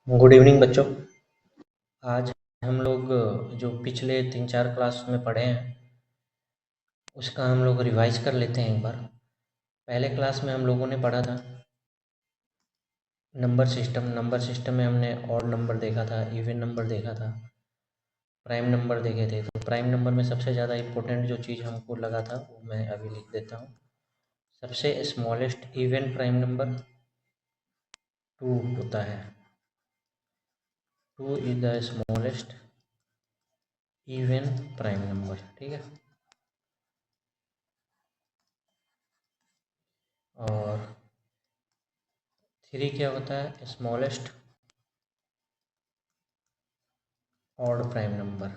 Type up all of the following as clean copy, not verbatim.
Good evening बच्चों। आज हम लोग जो पिछले 3-4 क्लास में पढ़े हैं उसका हम लोग रिवाइज कर लेते हैं एक बार। पहले क्लास में हम लोगों ने पढ़ा था नंबर सिस्टम में हमने ऑड नंबर देखा था, इवन नंबर देखा था, प्राइम नंबर देखे थे। तो प्राइम नंबर में सबसे ज़्यादा इम्पोर्टेंट जो चीज़ हमको लगा था वो मैं अभी लिख देता हूँ। सबसे स्मॉलेस्ट इवन प्राइम नंबर 2 होता है। 2 is the smallest even prime number, ठीक है। और 3 क्या होता है? Smallest odd prime number.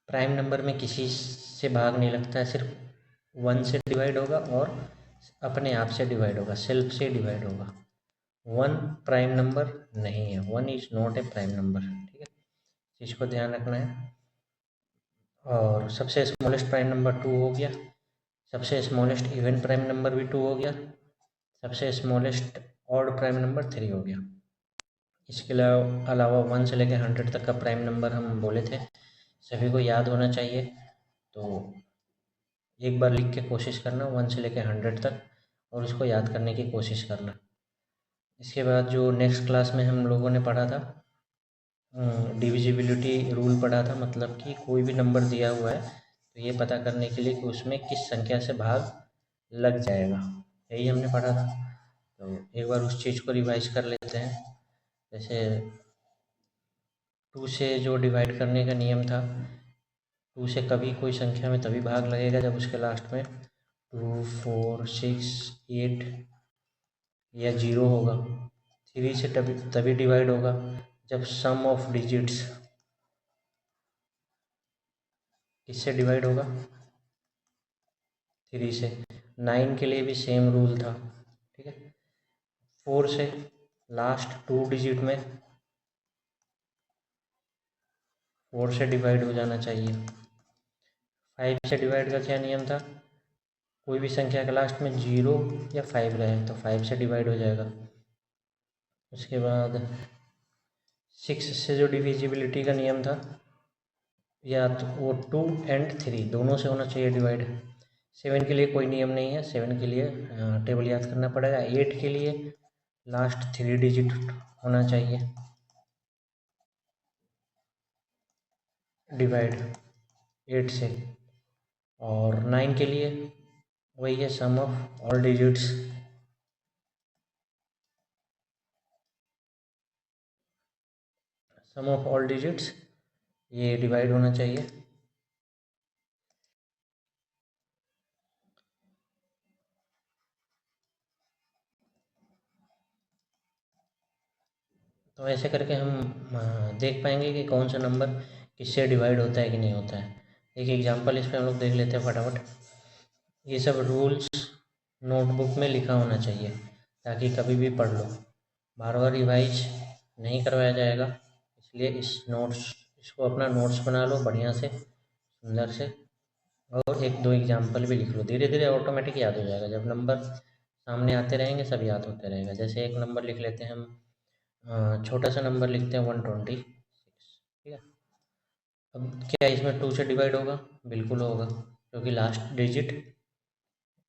Prime number में किसी से भाग नहीं लगता है, सिर्फ 1 से डिवाइड होगा और अपने आप से डिवाइड होगा, सेल्फ से डिवाइड होगा। 1 प्राइम नंबर नहीं है, 1 is not a prime number, ठीक है। चीज़ को ध्यान रखना है। और सबसे स्मॉलेस्ट प्राइम नंबर 2 हो गया। सबसे स्मॉलेस्ट इवन प्राइम नंबर भी 2 हो गया। सबसे स्मॉलेस्ट ऑड प्राइम नंबर 3 हो गया। इसके अलावा 1 से लेकर 100 तक का प्राइम नंबर हम बोले थे, सभी को याद होना चाहिए। तो एक बार लिख के कोशिश करना 1 से लेकर 100 तक, और उसको याद करने की कोशिश करना। इसके बाद जो नेक्स्ट क्लास में हम लोगों ने पढ़ा था डिविजिबिलिटी रूल पढ़ा था, मतलब कि कोई भी नंबर दिया हुआ है तो ये पता करने के लिए कि उसमें किस संख्या से भाग लग जाएगा, यही हमने पढ़ा था। तो एक बार उस चीज़ को रिवाइज कर लेते हैं। जैसे 2 से जो डिवाइड करने का नियम था, 2 से कभी कोई संख्या में तभी भाग लगेगा जब उसके लास्ट में 2, 4, 6, 8 या 0 होगा। 3 से तभी डिवाइड होगा जब सम ऑफ डिजिट्स किससे डिवाइड होगा? 3 से। 9 के लिए भी सेम रूल था, ठीक है। 4 से लास्ट 2 डिजिट में 4 से डिवाइड हो जाना चाहिए। 5 से डिवाइड का क्या नियम था? कोई भी संख्या के लास्ट में 0 या 5 रहे तो 5 से डिवाइड हो जाएगा। उसके बाद 6 से जो डिविजिबिलिटी का नियम था, या तो वो 2 एंड 3 दोनों से होना चाहिए डिवाइड। 7 के लिए कोई नियम नहीं है, 7 के लिए टेबल याद करना पड़ेगा। 8 के लिए लास्ट 3 डिजिट होना चाहिए डिवाइड 8 से। और 9 के लिए वही है, sum of all digits. Sum of all digits ये डिवाइड होना चाहिए। तो ऐसे करके हम देख पाएंगे कि कौन सा नंबर किससे डिवाइड होता है कि नहीं होता है। एक एग्जांपल इस पर हम लोग देख लेते हैं फटाफट। ये सब रूल्स नोटबुक में लिखा होना चाहिए ताकि कभी भी पढ़ लो, बार बार रिवाइज नहीं करवाया जाएगा। इसलिए इसको अपना नोट्स बना लो बढ़िया से, सुंदर से, और 1-2 एग्जाम्पल भी लिख लो। धीरे धीरे ऑटोमेटिक याद हो जाएगा, जब नंबर सामने आते रहेंगे सब याद होते रहेगा। जैसे एक नंबर लिख लेते हैं हम, छोटा सा नंबर लिखते हैं 126, ठीक है। अब क्या इसमें 2 से डिवाइड होगा? बिल्कुल होगा, क्योंकि लास्ट डिजिट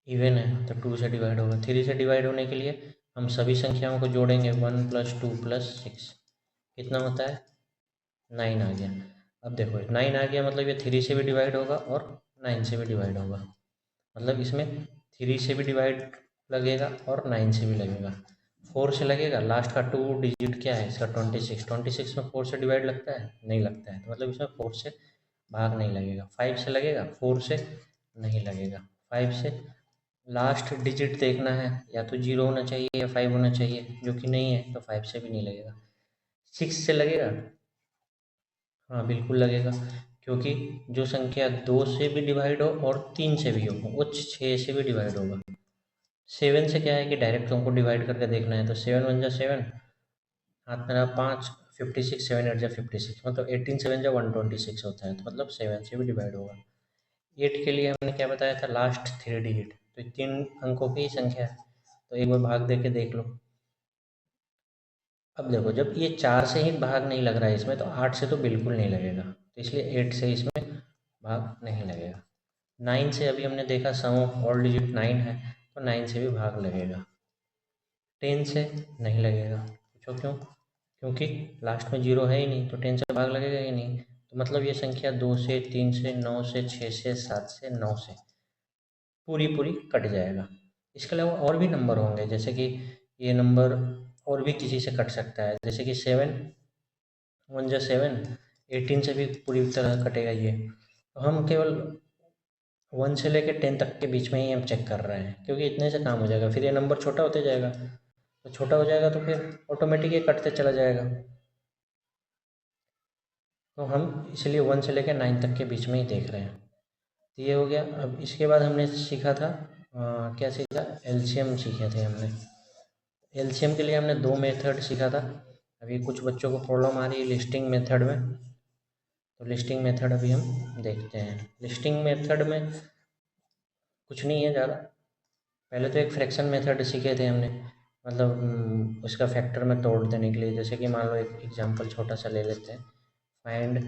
इवन है तो 2 से डिवाइड होगा। 3 से डिवाइड होने के लिए हम सभी संख्याओं को जोड़ेंगे, 1 + 2 + 6 कितना होता है? 9 आ गया। अब देखो 9 आ गया, मतलब ये 3 से भी डिवाइड होगा और 9 से भी डिवाइड होगा। मतलब इसमें 3 से भी डिवाइड लगेगा और 9 से भी लगेगा। 4 से लगेगा, लास्ट का 2 डिजिट क्या है इसका? 26। 26 में 4 से डिवाइड लगता है? नहीं लगता है, तो मतलब इसमें 4 से भाग नहीं लगेगा। 5 से लगेगा, 4 से नहीं लगेगा। 5 से लास्ट डिजिट देखना है, या तो 0 होना चाहिए या 5 होना चाहिए, जो कि नहीं है तो 5 से भी नहीं लगेगा। 6 से लगेगा? हाँ बिल्कुल लगेगा, क्योंकि जो संख्या 2 से भी डिवाइड हो और 3 से भी हो वो 6 से भी डिवाइड होगा। 7 से क्या है कि डायरेक्ट हमको डिवाइड करके देखना है, तो 7 × 7 हाथ में रहा 5, 56, 7 × 56, मतलब 18 7 × 126 होता है, तो मतलब 7 से भी डिवाइड होगा। 8 के लिए हमने क्या बताया था? लास्ट 3 डिजिट, तो 3 अंकों की ही संख्या है, तो एक बार भाग दे के देख लो। अब देखो, जब ये 4 से ही भाग नहीं लग रहा है इसमें, तो 8 से तो बिल्कुल नहीं लगेगा, तो इसलिए 8 से इसमें भाग नहीं लगेगा। 9 से अभी हमने देखा सम ऑफ ऑल डिजिट 9 है, तो 9 से भी भाग लगेगा। 10 से नहीं लगेगा, पूछो क्यों? क्योंकि लास्ट में 0 है ही नहीं, तो 10 से भाग लगेगा ही नहीं। तो मतलब ये संख्या 2 से, 3 से, 9 से, 6 से, 7 से, 9 से पूरी पूरी कट जाएगा। इसके अलावा और भी नंबर होंगे, जैसे कि ये नंबर और भी किसी से कट सकता है, जैसे कि 7, 1 जा 7, 18 से भी पूरी तरह कटेगा ये। तो हम केवल 1 से लेकर 10 तक के बीच में ही हम चेक कर रहे हैं, क्योंकि इतने से काम हो जाएगा। फिर ये नंबर छोटा होते जाएगा, तो छोटा हो जाएगा तो फिर ऑटोमेटिक ये कटते चला जाएगा। तो हम इसलिए 1 से लेकर 9 तक के बीच में ही देख रहे हैं। तो ये हो गया। अब इसके बाद हमने सीखा था क्या सीखा? एलसीएम सीखे थे हमने। एलसीएम के लिए हमने 2 मेथड सीखा था। अभी कुछ बच्चों को प्रॉब्लम आ रही है लिस्टिंग मेथड में, तो लिस्टिंग मेथड अभी हम देखते हैं। लिस्टिंग मेथड में कुछ नहीं है ज़्यादा। पहले तो एक फ्रैक्शन मेथड सीखे थे हमने, मतलब उसका फैक्टर में तोड़ देने के लिए। जैसे कि मान लो एक एग्जांपल छोटा सा ले लेते हैं, फाइंड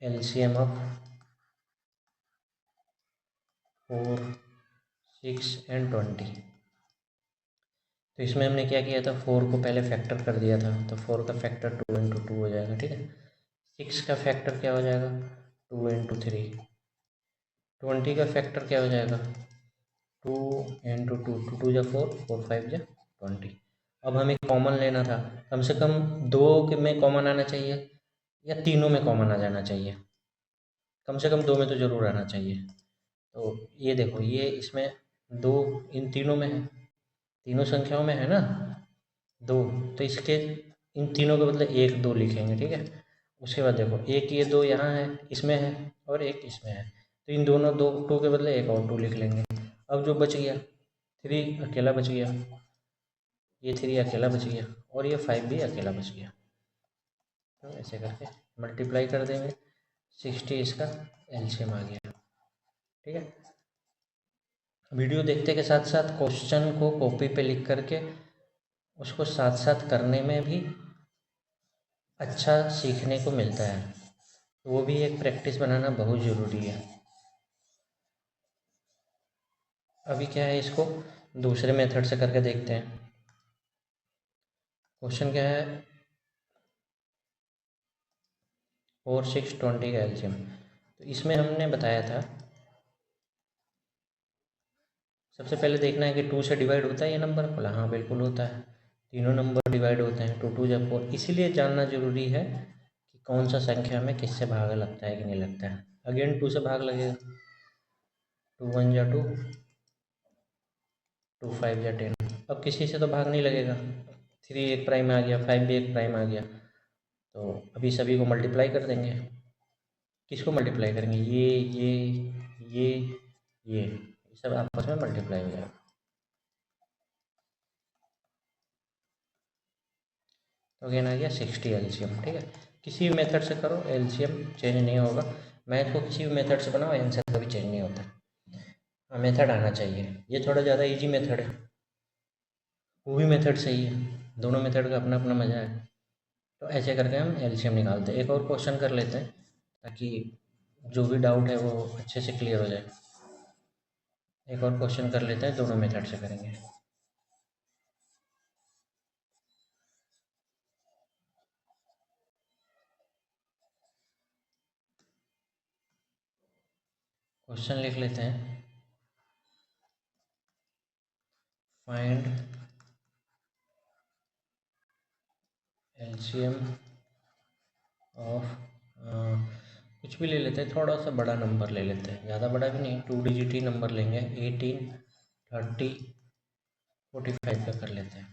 एलसीएम ऑफ 4, 6 एंड 20। तो इसमें हमने क्या किया था, 4 को पहले फैक्टर कर दिया था, तो 4 का फैक्टर 2 इंटू 2 हो जाएगा, ठीक है। 6 का फैक्टर क्या हो जाएगा? 2 इंटू 3। 20 का फैक्टर क्या हो जाएगा? 2 इंटू 2, 2 2 जा 4, 4 5 जा 20। अब हमें कॉमन लेना था, कम से कम 2 में कॉमन आना चाहिए या तीनों में कॉमन आ जाना चाहिए। कम से कम 2 में तो ज़रूर आना चाहिए। तो ये देखो, ये इसमें 2 इन तीनों में है, तीनों संख्याओं में है ना 2, तो इसके इन तीनों के बदले 1 2 लिखेंगे, ठीक है। उसके बाद देखो, एक ये 2 यहाँ है, इसमें है, और एक इसमें है, तो इन दोनों 2 के बदले एक और 2 लिख लेंगे। अब जो बच गया 3 अकेला बच गया, ये 3 अकेला बच गया, और ये 5 भी अकेला बच गया। तो ऐसे करके मल्टीप्लाई कर देंगे, 60 इसका एलसीएम आ गया, ठीक है। वीडियो देखते के साथ साथ क्वेश्चन को कॉपी पे लिख करके उसको साथ साथ करने में भी अच्छा सीखने को मिलता है, तो वो भी एक प्रैक्टिस बनाना बहुत ज़रूरी है। अभी क्या है, इसको दूसरे मेथड से करके देखते हैं। क्वेश्चन क्या है, 4 6 20 का एलसीएम। तो इसमें हमने बताया था, सबसे पहले देखना है कि 2 से डिवाइड होता है ये नंबर। बोला हाँ बिल्कुल होता है, तीनों नंबर डिवाइड होते हैं, 2 2 जा 4। इसीलिए जानना जरूरी है कि कौन सा संख्या में किससे भाग लगता है कि नहीं लगता है। अगेन 2 से भाग लगेगा, 2 1 जा 2, 2 5 जा 10। अब किसी से तो भाग नहीं लगेगा, 3 एक प्राइम आ गया, 5 भी एक प्राइम आ गया, तो अभी सभी को मल्टीप्लाई कर देंगे। किसको मल्टीप्लाई करेंगे? ये सब आपस में मल्टीप्लाई हो जाएगा। तो अगेन आ गया 60 एलसीएम, ठीक है। किसी भी मेथड से करो एलसीएम चेंज नहीं होगा। मैथ को किसी भी मेथड से बनाओ, आंसर कभी चेंज नहीं होता। हाँ, मेथड आना चाहिए। ये थोड़ा ज़्यादा इजी मेथड है, वो भी मेथड सही है, दोनों मेथड का अपना अपना मज़ा है। तो ऐसे करके हम एलसीएम निकालते हैं। एक और क्वेश्चन कर लेते हैं ताकि जो भी डाउट है वो अच्छे से क्लियर हो जाए। एक और क्वेश्चन कर लेते हैं, दोनों मेथड से करेंगे। क्वेश्चन लिख लेते हैं, फाइंड एलसीएम ऑफ, कुछ भी ले लेते हैं, थोड़ा सा बड़ा नंबर ले लेते हैं, ज़्यादा बड़ा भी नहीं, 2 डिजिट ही नंबर लेंगे। 18 30 45 का कर लेते हैं।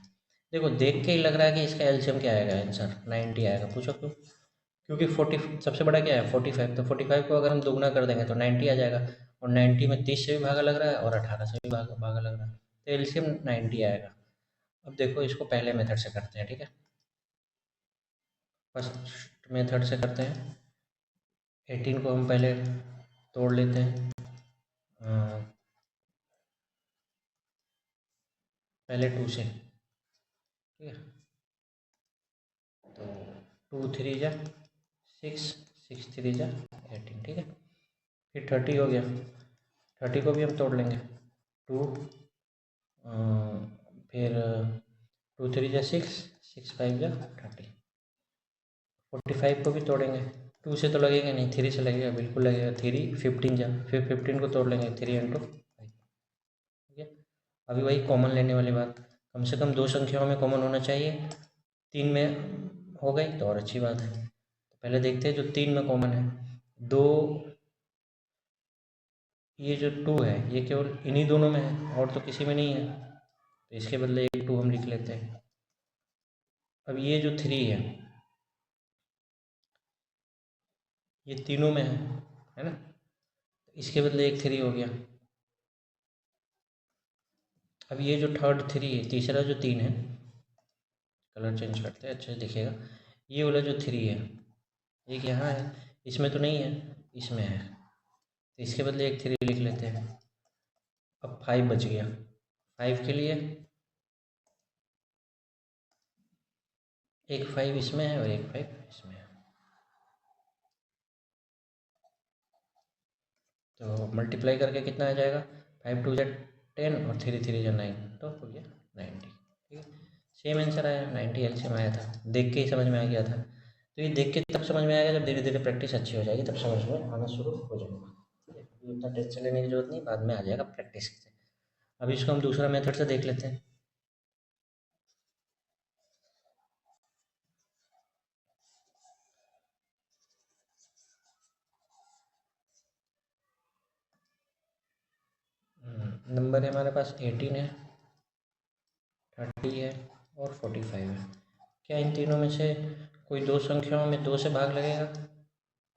देखो देख के ही लग रहा है कि इसका एलसीएम क्या आएगा, आंसर 90 आएगा। पूछो क्यों? क्योंकि 40 सबसे बड़ा क्या है, 45। तो 45 को अगर हम दोगुना कर देंगे तो 90 आ जाएगा, और 90 में 30 से भी भागा लग रहा है और 18 से भी भागा लग रहा है, तो एलसीएम 90 आएगा। अब देखो इसको पहले मेथड से करते हैं, ठीक है। फर्स्ट मेथड से करते हैं। 18 को हम पहले तोड़ लेते हैं, पहले 2 से, ठीक है। तो 2 3 जा 6, 6 3 जा 18, ठीक है। फिर 30 हो गया, 30 को भी हम तोड़ लेंगे। 2 फिर 2 3 जा 6, 6 5 जा 30। 45 को भी तोड़ेंगे, 2 से तो लगेगा नहीं, 3 से लगेगा, बिल्कुल लगेगा। 3 15 जा, फिर 15 को तोड़ लेंगे, 3 × 5, ठीक है। अभी वही कॉमन लेने वाली बात, कम से कम 2 संख्याओं में कॉमन होना चाहिए। 3 में हो गई तो और अच्छी बात है। तो पहले देखते हैं जो 3 में कॉमन है। 2, ये जो 2 है ये केवल इन्हीं दोनों में है और तो किसी में नहीं है, तो इसके बदले एक 2 हम लिख लेते हैं। अब ये जो 3 है ये तीनों में है ना, इसके बदले एक 3 हो गया। अब ये जो थर्ड 3 है, तीसरा जो 3 है, कलर चेंज करते हैं अच्छे से दिखेगा। ये वाला जो 3 है एक यहाँ है, इसमें तो नहीं है, इसमें है, तो इसके बदले एक 3 लिख लेते हैं। अब 5 बच गया, 5 के लिए एक 5 इसमें है और एक 5 इसमें है, तो मल्टीप्लाई करके कितना आ जाएगा, 5 2 जा 10 और 3 3 जा 9, तो हो गया 90, ठीक है। सेम आंसर आया, 90 एलसीएम आया था, देख के ही समझ में आ गया था। तो ये देख के तब समझ में आएगा जब धीरे धीरे प्रैक्टिस अच्छी हो जाएगी, तब समझ में आना शुरू हो जाएगा, ठीक है। अभी उतना टेंशन लेने की जरूरत नहीं, बाद में आ जाएगा प्रैक्टिस से। अभी इसको हम दूसरा मेथड से देख लेते हैं। नंबर है हमारे पास 18 है, 30 है और 45 है। क्या इन तीनों में से कोई 2 संख्याओं में 2 से भाग लगेगा?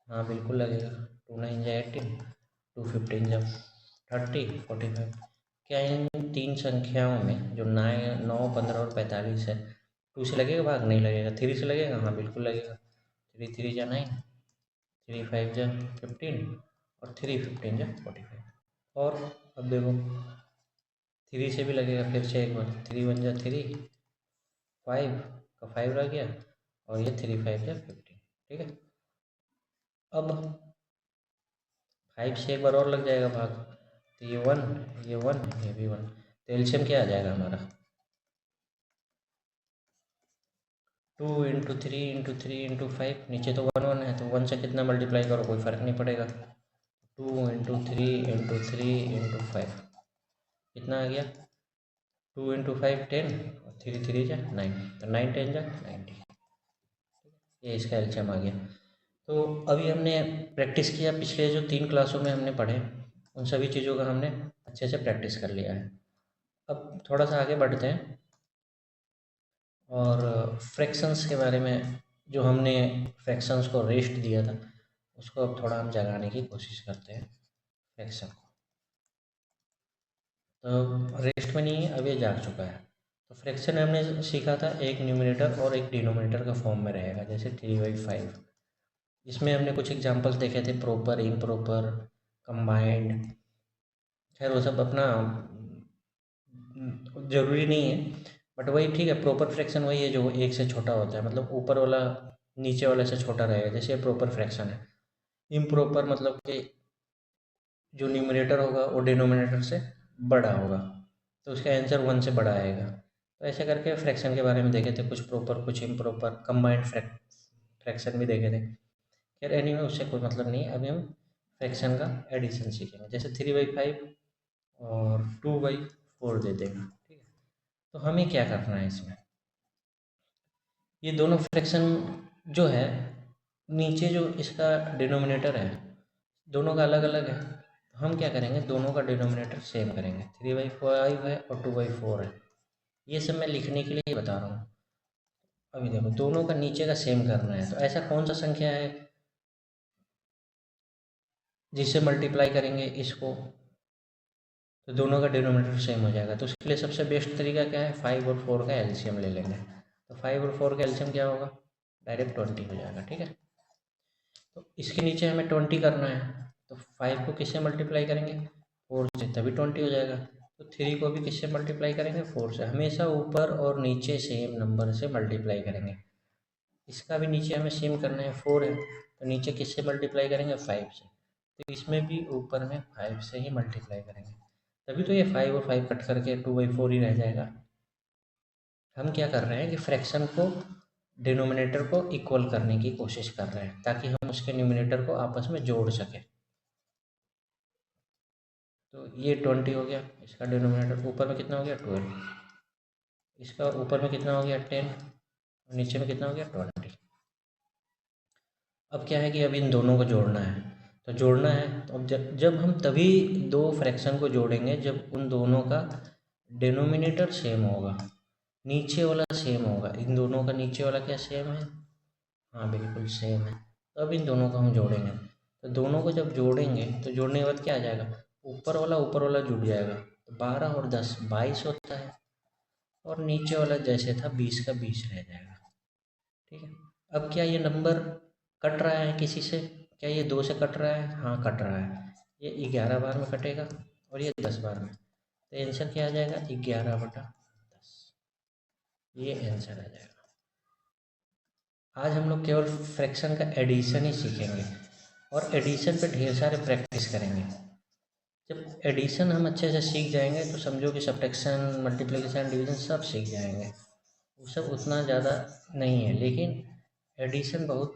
हाँ बिल्कुल लगेगा। 2 9 जा 18, 2 15 जा 30, 45। क्या इन 3 संख्याओं में जो 9 15 और 45 है, 2 से लगेगा भाग? नहीं लगेगा। 3 से लगेगा? हाँ बिल्कुल लगेगा। 3 3 जा 9, 3 5 जा 15 और 3 15 जा 45। और अब देखो 3 से भी लगेगा, फिर से एक बार 3 1 जा 3, 5 का 5 रह गया और ये 3 5 जा 15, ठीक है। अब 5 से एक बार और लग जाएगा भाग, तो ये 1, ये 1, ये भी 1, तो एलसीएम क्या आ जाएगा हमारा, 2 × 3 × 3 × 5, नीचे तो 1 1 है, तो 1 से कितना मल्टीप्लाई करो कोई फ़र्क नहीं पड़ेगा। 2 × 3 × 3 × 5 कितना आ गया, 2 × 5 10 और 3 3 जा 9, तो 9 10 जा 90, ये इसका एलसीएम आ गया। तो अभी हमने प्रैक्टिस किया, पिछले जो 3 क्लासों में हमने पढ़े उन सभी चीज़ों का हमने अच्छे से प्रैक्टिस कर लिया है। अब थोड़ा सा आगे बढ़ते हैं और फ्रैक्शंस के बारे में, जो हमने फ्रैक्शंस को रेस्ट दिया था उसको अब थोड़ा हम जगाने की कोशिश करते हैं फ्रैक्शन को। तो रेस्ट में नहीं है, अब ये जाग चुका है। तो फ्रैक्शन हमने सीखा था एक न्यूमरेटर और एक डिनोमिनेटर का फॉर्म में रहेगा, जैसे 3/5। इसमें हमने कुछ एग्जांपल्स देखे थे, प्रॉपर, इम्प्रॉपर, कंबाइंड। खैर वो सब अपना ज़रूरी नहीं है, बट वही ठीक है। प्रॉपर फ्रैक्शन वही है जो एक से छोटा होता है, मतलब ऊपर वाला नीचे वाले से छोटा रहेगा, जैसे प्रॉपर फ्रैक्शन है। इम्प्रॉपर मतलब कि जो न्यूमरेटर होगा वो डिनोमिनेटर से बड़ा होगा, तो उसका आंसर 1 से बड़ा आएगा। तो ऐसे करके फ्रैक्शन के बारे में देखे थे, कुछ प्रॉपर कुछ इम्प्रॉपर, कंबाइंड फ्रैक्शन भी देखे थे। खैर एनीवे उससे कोई मतलब नहीं है, अभी हम फ्रैक्शन का एडिशन सीखेंगे, जैसे 3/5 और 2/4 दे देगा, ठीक है। तो हमें क्या करना है इसमें, ये दोनों फ्रैक्शन जो है, नीचे जो इसका डिनोमिनेटर है दोनों का अलग अलग है, तो हम क्या करेंगे, दोनों का डिनोमिनेटर सेम करेंगे। 3/5 है और 2/4 है, ये सब मैं लिखने के लिए ही बता रहा हूँ। अभी देखो दोनों का नीचे का सेम करना है, तो ऐसा कौन सा संख्या है जिससे मल्टीप्लाई करेंगे इसको तो दोनों का डिनोमिनेटर सेम हो जाएगा। तो उसके लिए सबसे बेस्ट तरीका क्या है, 5 और 4 का एलसीएम ले लेंगे। तो 5 और 4 का एलसीएम क्या होगा, डायरेक्ट 20 हो जाएगा, ठीक है। तो इसके नीचे हमें 20 करना है, तो 5 को किससे मल्टीप्लाई करेंगे, 4 से, तभी 20 हो जाएगा। तो 3 को भी किससे मल्टीप्लाई करेंगे? 4 से। हमेशा ऊपर और नीचे सेम नंबर से मल्टीप्लाई करेंगे। इसका भी नीचे हमें सेम करना है, 4 है तो नीचे किससे मल्टीप्लाई करेंगे? 5 से। तो इसमें भी ऊपर में 5 से ही मल्टीप्लाई करेंगे, तभी तो ये 5 और 5 कट करके 2/4 ही रह जाएगा। हम क्या कर रहे हैं कि फ्रैक्शन को, डिनोमिनेटर को इक्वल करने की कोशिश कर रहे हैं ताकि हम उसके न्यूमिनेटर को आपस में जोड़ सकें। तो ये 20 हो गया, इसका डिनोमिनेटर ऊपर में कितना हो गया? 12। इसका ऊपर में कितना हो गया? 10। और नीचे में कितना हो गया? 20। अब क्या है कि अब इन दोनों को जोड़ना है, तो जोड़ना है तो अब जब हम तभी दो फ्रैक्शन को जोड़ेंगे जब उन दोनों का डिनोमिनेटर सेम होगा, नीचे वाला सेम होगा। इन दोनों का नीचे वाला क्या सेम है? हाँ बिल्कुल सेम है। तो अब इन दोनों को हम जोड़ेंगे, तो दोनों को जब जोड़ेंगे तो जोड़ने के बाद क्या आ जाएगा? ऊपर वाला जुड़ जाएगा, तो 12 और 10 22 होता है, और नीचे वाला जैसे था 20 का 20 रह जाएगा। ठीक है। अब क्या ये नंबर कट रहा है किसी से? क्या ये 2 से कट रहा है? हाँ कट रहा है। ये 11 बार में कटेगा और ये 10 बार में, तो आंसर क्या आ जाएगा? 11/10। ये आंसर आ जाएगा। आज हम लोग केवल फ्रैक्शन का एडिशन ही सीखेंगे और एडिशन पे ढेर सारे प्रैक्टिस करेंगे। जब एडिशन हम अच्छे से सीख जाएंगे तो समझो कि सब्ट्रैक्शन, मल्टीप्लिकेशन, डिवीजन सब सीख जाएंगे। वो सब उतना ज़्यादा नहीं है, लेकिन एडिशन बहुत,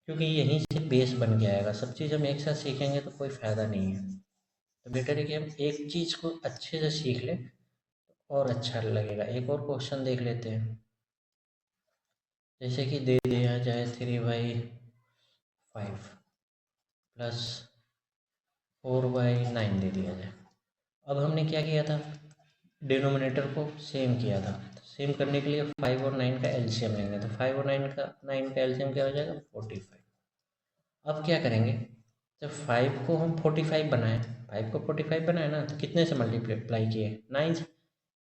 क्योंकि यहीं से बेस बन के आएगा। सब चीज़ हम एक साथ सीखेंगे तो कोई फ़ायदा नहीं है। तो बेटर है कि हम एक चीज़ को अच्छे से सीख लें और अच्छा लगेगा। एक और क्वेश्चन देख लेते हैं, जैसे कि दे दिया जाए 3/5 प्लस 4/9 दे दिया जाए। अब हमने क्या किया था? डिनोमिनेटर को सेम किया था। सेम करने के लिए 5 और 9 का एलसीएम लेंगे, तो 5 और 9 का एलसीएम क्या हो जाएगा? 45। अब क्या करेंगे? जब 5 को हम 45 बनाए, 5 को 45 बनाए ना, तो कितने से मल्टीप्लाई किए? 9 से।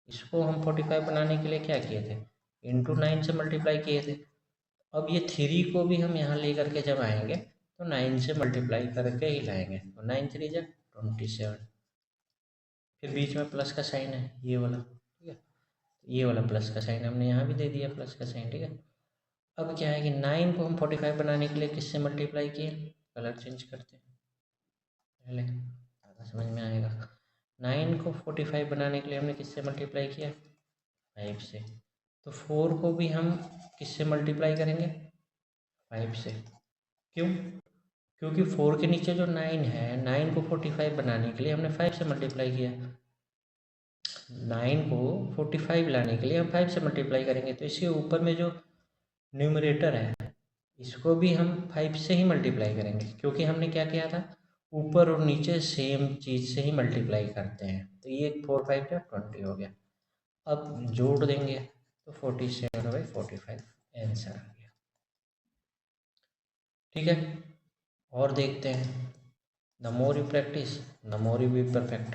इसको हम 45 बनाने के लिए क्या किए थे? इंटू 9 से मल्टीप्लाई किए थे। अब ये 3 को भी हम यहाँ ले करके जब आएंगे तो 9 से मल्टीप्लाई करके ही लाएंगे, तो 9 3 जा 27। फिर बीच में प्लस का साइन है, ये वाला, ठीक है। ये वाला प्लस का साइन हमने यहाँ भी दे दिया, प्लस का साइन, ठीक है। अब क्या है कि 9 को हम 45 बनाने के लिए किससे मल्टीप्लाई किए? कलर चेंज करते हैं पहले, ज़्यादा समझ में आएगा। 9 को 45 बनाने के लिए हमने किससे मल्टीप्लाई किया? 5 से। तो 4 को भी हम किससे मल्टीप्लाई करेंगे? 5 से। क्यों? क्योंकि 4 के नीचे जो 9 है, 9 को 45 बनाने के लिए हमने 5 से मल्टीप्लाई किया। 9 को 45 लाने के लिए हम 5 से मल्टीप्लाई करेंगे, तो इसके ऊपर में जो न्यूमरेटर है इसको भी हम 5 से ही मल्टीप्लाई करेंगे, क्योंकि हमने क्या किया था? ऊपर और नीचे सेम चीज़ से ही मल्टीप्लाई करते हैं। तो ये 4 5 का 20 हो गया। अब जोड़ देंगे तो 47/45 आंसर आ गया। ठीक है, और देखते हैं। The more you practice the more you be perfect.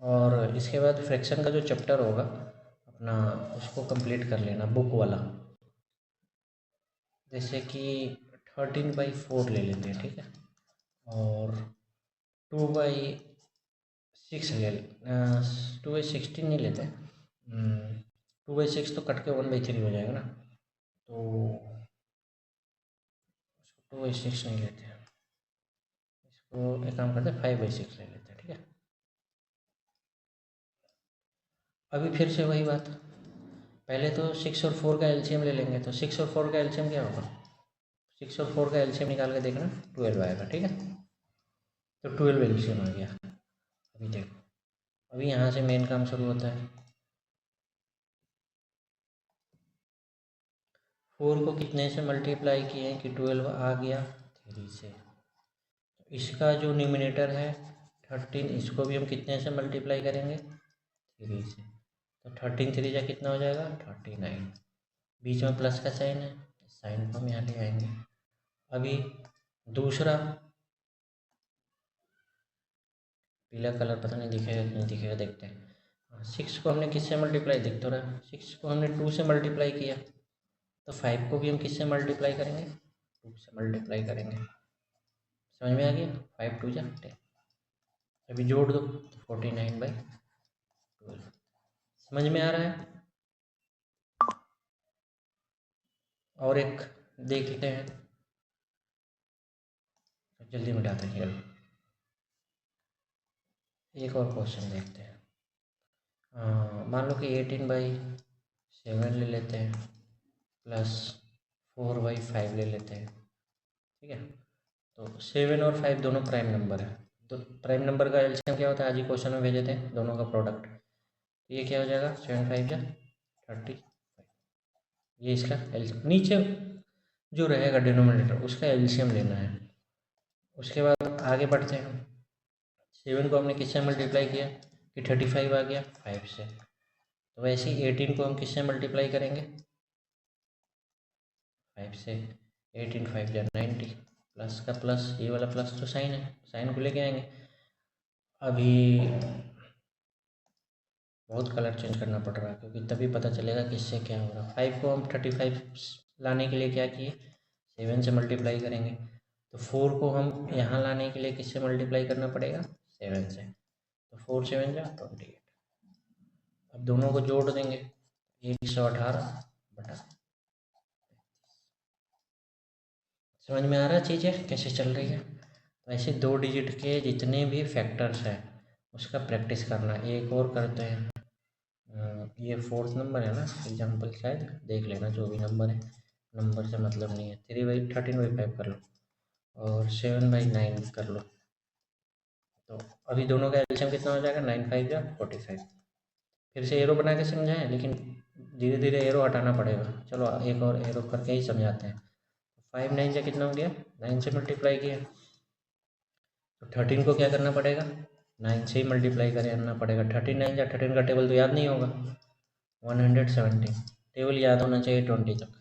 और इसके बाद फ्रैक्शन का जो चैप्टर होगा अपना, उसको कंप्लीट कर लेना, बुक वाला। जैसे कि 13/4 ले लेते हैं, ठीक है। और 2/6 ले 2/16 नहीं लेते, 2/6 तो कट के 1/3 हो जाएगा ना, तो 2/6 नहीं लेते हैं। इसको एक काम करते हैं, 5/6 ले लेते हैं, ठीक है। अभी फिर से वही बात, पहले तो 6 और 4 का एलसीएम ले लेंगे, तो 6 और 4 का एलसीएम क्या होगा? 6 और 4 का एलसीएम निकाल के देखना, 12 आएगा, ठीक है। तो 12 एलसीएम आ गया। अभी देखो, अभी यहाँ से मेन काम शुरू होता है। 4 को कितने से मल्टीप्लाई किए कि 12 आ गया? 3 से। इसका जो न्यूमिनेटर है 13, इसको भी हम कितने से मल्टीप्लाई करेंगे? 3 से। तो 13 3 जा कितना हो जाएगा? 39। बीच में प्लस का साइन है, साइन को हम यहाँ ले आएंगे। अभी दूसरा, पीला कलर पता नहीं दिखेगा कि नहीं दिखेगा, देखते हैं। 6 को हमने किससे मल्टीप्लाई, दिख तो रहा है, 6 को हमने 2 से मल्टीप्लाई किया, तो 5 को भी हम किससे मल्टीप्लाई करेंगे, 2 से मल्टीप्लाई करेंगे। समझ में आ गया, 5 2 जा 10। अभी जोड़ दो तो 49/12। समझ में आ रहा है। और एक देख लेते हैं, जल्दी मिटाते हैं। चलो एक और क्वेश्चन देखते हैं। मान लो कि 18/7 ले लेते हैं प्लस 4/5 ले लेते हैं। ठीक है, तो 7 और 5 दोनों प्राइम नंबर है। तो प्राइम नंबर का एलसीएम क्या होता है, आज ही क्वेश्चन में भेजे थे, दोनों का प्रोडक्ट। तो ये क्या हो जाएगा, 7 5 जा 30। ये इसका एलसीएम, नीचे जो रहेगा डिनोमिनेटर उसका एलसीएम लेना है। उसके बाद आगे बढ़ते हैं हम। 7 को हमने किससे मल्टीप्लाई किया कि 35 आ गया 5 से। तो वैसे ही 18 को हम किससे मल्टीप्लाई करेंगे, 5 से। 18 5 जा 90, प्लस का प्लस, ये वाला प्लस तो साइन है, साइन को लेके आएंगे। अभी बहुत कलर चेंज करना पड़ रहा है क्योंकि तभी पता चलेगा किससे क्या हो रहा है। 5 को हम 35 लाने के लिए क्या किए, 7 से मल्टीप्लाई करेंगे। तो 4 को हम यहाँ लाने के लिए किससे मल्टीप्लाई करना पड़ेगा, 7 से। तो 4 7 जा 28। अब दोनों को जोड़ देंगे, 118/। समझ में आ रहा है चीज़ें कैसे चल रही है। तो ऐसे 2 डिजिट के जितने भी फैक्टर्स हैं उसका प्रैक्टिस करना। एक और करते हैं, ये 4th नंबर है ना, एग्जाम्पल शायद देख लेना, जो भी नंबर है, नंबर से मतलब नहीं है। 13/5 कर लो और 7/9 कर लो। तो अभी दोनों का एलसीएम कितना हो जाएगा, 9 5 जा 45। फिर से एरो बना के समझाएं, लेकिन धीरे धीरे एरो हटाना पड़ेगा। चलो एक और एरो करके ही समझाते हैं। 5 9 जा कितना हो गया, 9 से मल्टीप्लाई किया। तो 13 को क्या करना पड़ेगा, 9 से ही मल्टीप्लाई करना पड़ेगा। 13 9 जा 13 का टेबल तो याद नहीं होगा, 117। टेबल याद होना चाहिए 20 तक।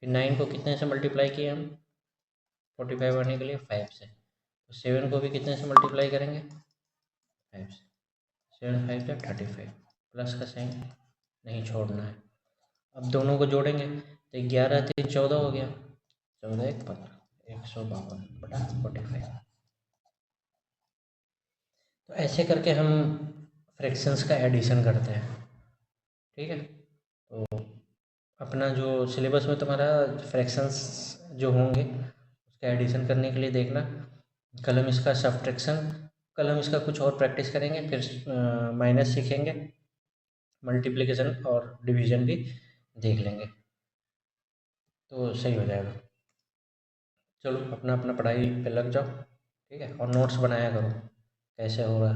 फिर 9 को कितने से मल्टीप्लाई किए हम, 45 आने के लिए 5 से। तो 7 को भी कितने से मल्टीप्लाई करेंगे, 5 से। 7 5 जा 35, प्लस का साइन नहीं छोड़ना है। अब दोनों को जोड़ेंगे तो 11 3 14 हो गया, 14 1 15, 152/45। तो ऐसे करके हम फ्रैक्शंस का एडिशन करते हैं। ठीक है, तो अपना जो सिलेबस में तुम्हारा फ्रैक्शंस जो होंगे उसका एडिशन करने के लिए देखना। कल हम इसका सब्ट्रैक्शन, कल हम इसका कुछ और प्रैक्टिस करेंगे, फिर माइनस सीखेंगे, मल्टीप्लिकेशन और डिवीजन भी देख लेंगे, तो सही हो जाएगा। चलो अपना अपना पढ़ाई पे लग जाओ, ठीक है, और नोट्स बनाया करो कैसे होगा।